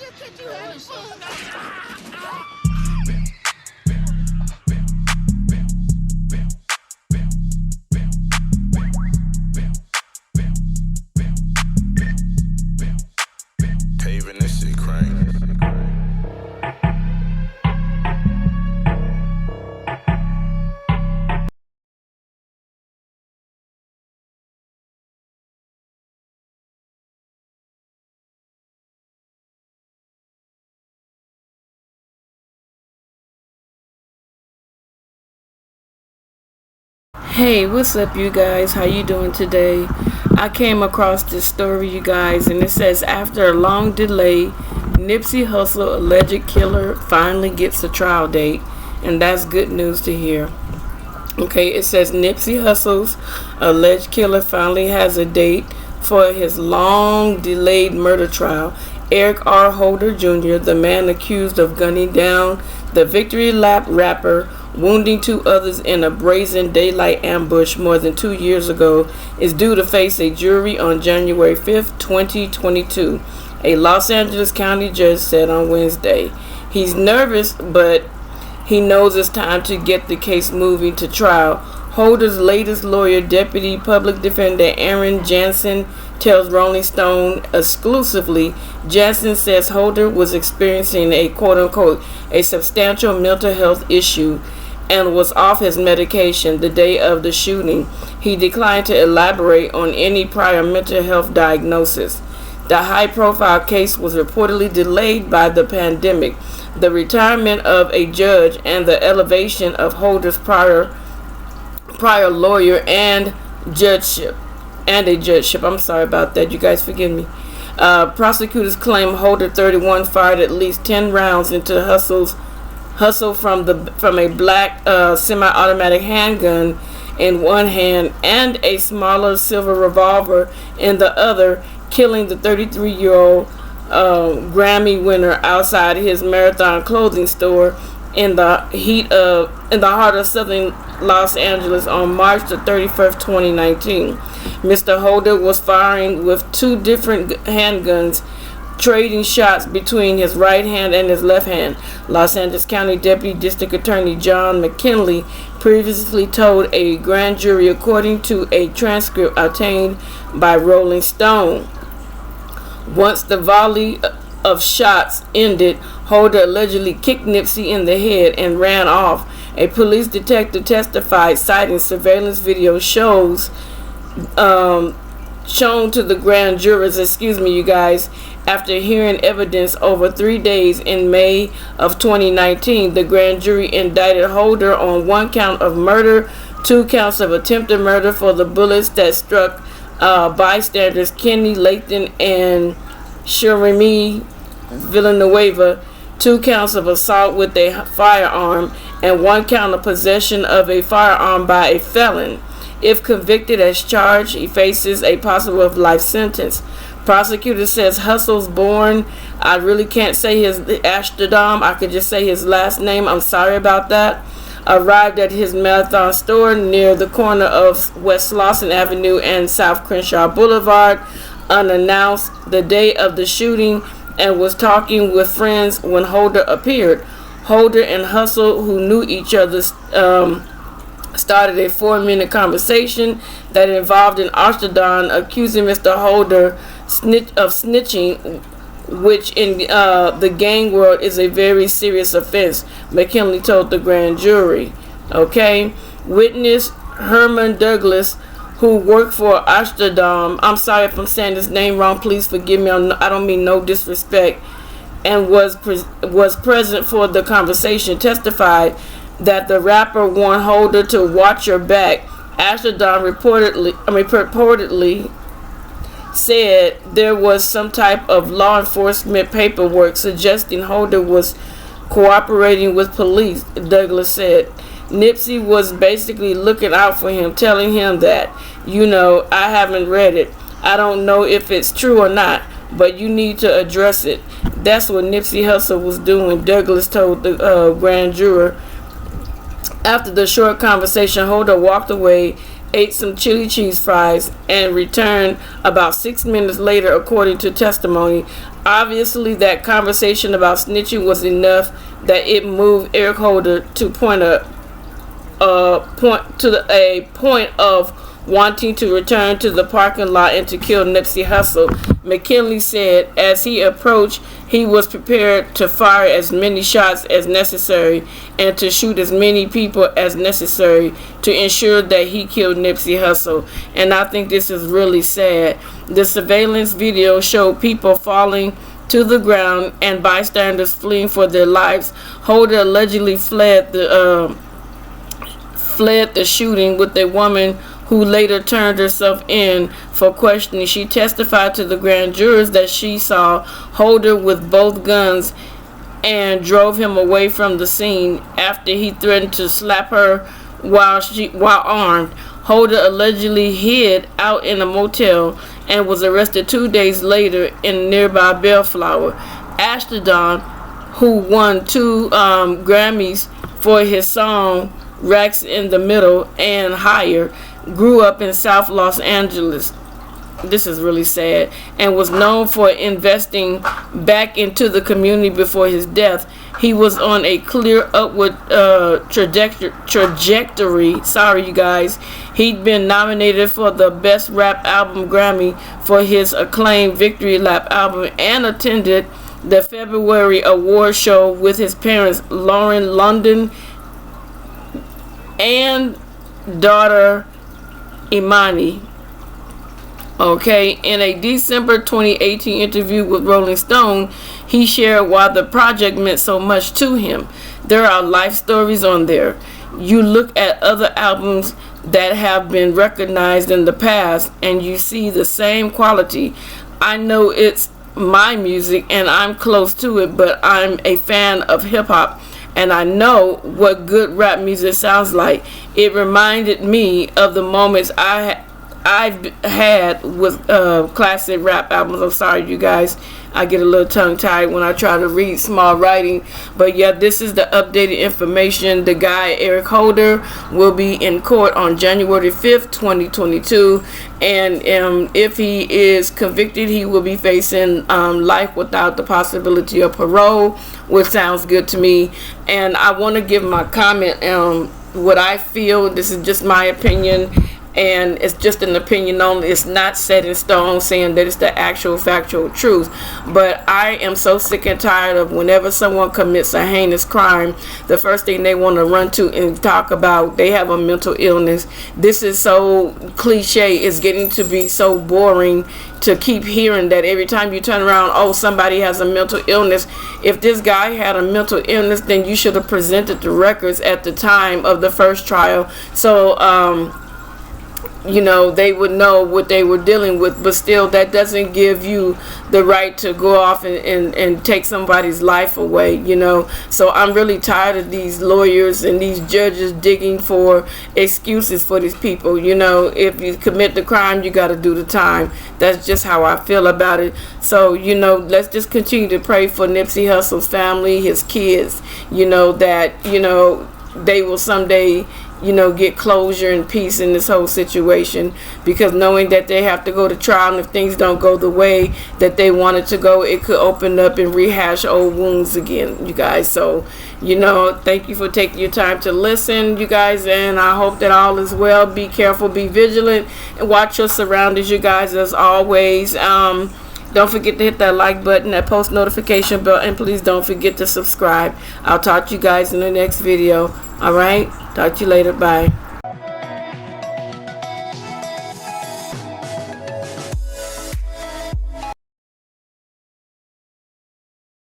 just catch you having fun. Paving this shit crank. Hey, what's up, you guys? How you doing today? I came across this story, you guys, and it says after a long delay, Nipsey Hustle, alleged killer, finally gets a trial date, and that's good news to hear. Okay, it says Nipsey Hussle's alleged killer finally has a date for his long delayed murder trial. Eric R. Holder Jr., the man accused of gunning down the Victory Lap rapper, wounding two others in a brazen daylight ambush more than 2 years ago, is due to face a jury on January 5th, 2022, a Los Angeles County judge said on Wednesday. He's nervous, but he knows it's time to get the case moving to trial. Holder's latest lawyer, Deputy Public Defender Aaron Jansen, tells Rolling Stone exclusively. Jansen says Holder was experiencing a quote-unquote a substantial mental health issue and was off his medication the day of the shooting. He declined to elaborate on any prior mental health diagnosis. The high-profile case was reportedly delayed by the pandemic, the retirement of a judge, and the elevation of Holder's prior lawyer and judgeship. I'm sorry about that. You guys forgive me. Prosecutors claim Holder 31 fired at least 10 rounds into Hustle from a black semi-automatic handgun in one hand and a smaller silver revolver in the other, killing the 33-year-old Grammy winner outside his Marathon clothing store in the heart of southern Los Angeles on March the 31st, 2019. Mr. Holder was firing with two different handguns, trading shots between his right hand and his left hand. Los Angeles County Deputy District Attorney John McKinley previously told a grand jury, according to a transcript obtained by Rolling Stone. Once the volley of shots ended, Holder allegedly kicked Nipsey in the head and ran off. A police detective testified, citing surveillance video shown to the grand jurors, after hearing evidence over 3 days in May of 2019. The grand jury indicted Holder on 1 count of murder, 2 counts of attempted murder for the bullets that struck bystanders Kenny Lathan and Sheremy Villanueva, 2 counts of assault with a firearm, and 1 count of possession of a firearm by a felon. If convicted as charged, he faces a possible life sentence. Prosecutor says Hustle's born, I really can't say his Amsterdam, I could just say his last name, I'm sorry about that, arrived at his Marathon store near the corner of West Lawson Avenue and South Crenshaw Boulevard unannounced the day of the shooting and was talking with friends when Holder appeared. Holder and Hustle, who knew each other, started a 4-minute conversation that involved an Amsterdam accusing Mr. Holder of snitching, which in the gang world is a very serious offense, McKinley told the grand jury. Okay, witness Herman Douglas, who worked for Amsterdam, I'm sorry if I'm saying his name wrong, please forgive me, I don't mean no disrespect, and was present for the conversation, testified that the rapper warned Holder to watch your back. Amsterdam reportedly said there was some type of law enforcement paperwork suggesting Holder was cooperating with police, Douglas said. Nipsey was basically looking out for him, telling him that, I haven't read it. I don't know if it's true or not, but you need to address it. That's what Nipsey Hustle was doing, Douglas told the grand juror. After the short conversation, Holder walked away ate some chili cheese fries, and returned about 6 minutes later, according to testimony. Obviously, that conversation about snitching was enough that it moved Eric Holder to a point of wanting to return to the parking lot and to kill Nipsey Hustle. McKinley said as he approached, he was prepared to fire as many shots as necessary and to shoot as many people as necessary to ensure that he killed Nipsey Hustle. And I think this is really sad. The surveillance video showed people falling to the ground and bystanders fleeing for their lives. Holder allegedly fled the shooting with a woman who later turned herself in for questioning. She testified to the grand jurors that she saw Holder with both guns and drove him away from the scene after he threatened to slap her while armed. Holder allegedly hid out in a motel and was arrested 2 days later in nearby Bellflower. Astrodon, who won 2 Grammys for his song Racks in the Middle and Higher, grew up in South Los Angeles. This is really sad. And was known for investing back into the community before his death. He was on a clear upward trajectory. Sorry, you guys. He'd been nominated for the Best Rap Album Grammy for his acclaimed Victory Lap album and attended the February award show with his parents, Lauren London and daughter Imani. Okay, in a December 2018 interview with Rolling Stone, he shared why the project meant so much to him. There are life stories on there. You look at other albums that have been recognized in the past and you see the same quality. I know it's my music and I'm close to it, but I'm a fan of hip hop and I know what good rap music sounds like. It reminded me of the moments I've had with classic rap albums. I'm sorry, you guys. I get a little tongue-tied when I try to read small writing. But yeah, this is the updated information. The guy, Eric Holder, will be in court on January 5th, 2022. And if he is convicted, he will be facing life without the possibility of parole, which sounds good to me. And I want to give my comment on what I feel. This is just my opinion. And it's just an opinion only. It's not set in stone saying that it's the actual factual truth. But I am so sick and tired of whenever someone commits a heinous crime, the first thing they want to run to and talk about, they have a mental illness. This is so cliche. It's getting to be so boring to keep hearing that every time you turn around, oh, somebody has a mental illness. If this guy had a mental illness, then you should have presented the records at the time of the first trial. So, you know, they would know what they were dealing with. But still, that doesn't give you the right to go off and take somebody's life away, you know. So I'm really tired of these lawyers and these judges digging for excuses for these people. You know, if you commit the crime, you got to do the time. That's just how I feel about it. So, you know, let's just continue to pray for Nipsey Hussle's family, his kids, you know, that, you know, they will someday, you know, get closure and peace in this whole situation, because knowing that they have to go to trial, and if things don't go the way that they wanted to go, it could open up and rehash old wounds again, you guys. So, you know, thank you for taking your time to listen, you guys, and I hope that all is well. Be careful, be vigilant, and watch your surroundings, you guys, as always. Don't forget to hit that like button, that post notification bell, and please don't forget to subscribe. I'll talk to you guys in the next video. All right? Talk to you later. Bye.